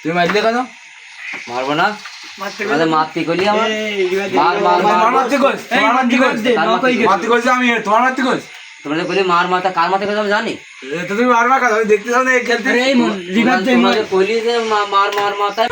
তুই মারলে কেন? মারবো না, মারতে কইলি আমার মারতে কইস, মারতে কইস আমি তোমার মারতে কইস। তোমরা কইলি মার মাথা কার মাথা কথা আমি জানি। তো তুমি মারবা কেন? আমি দেখতে চাও না খেলতে? কইলি যে মার মাথায়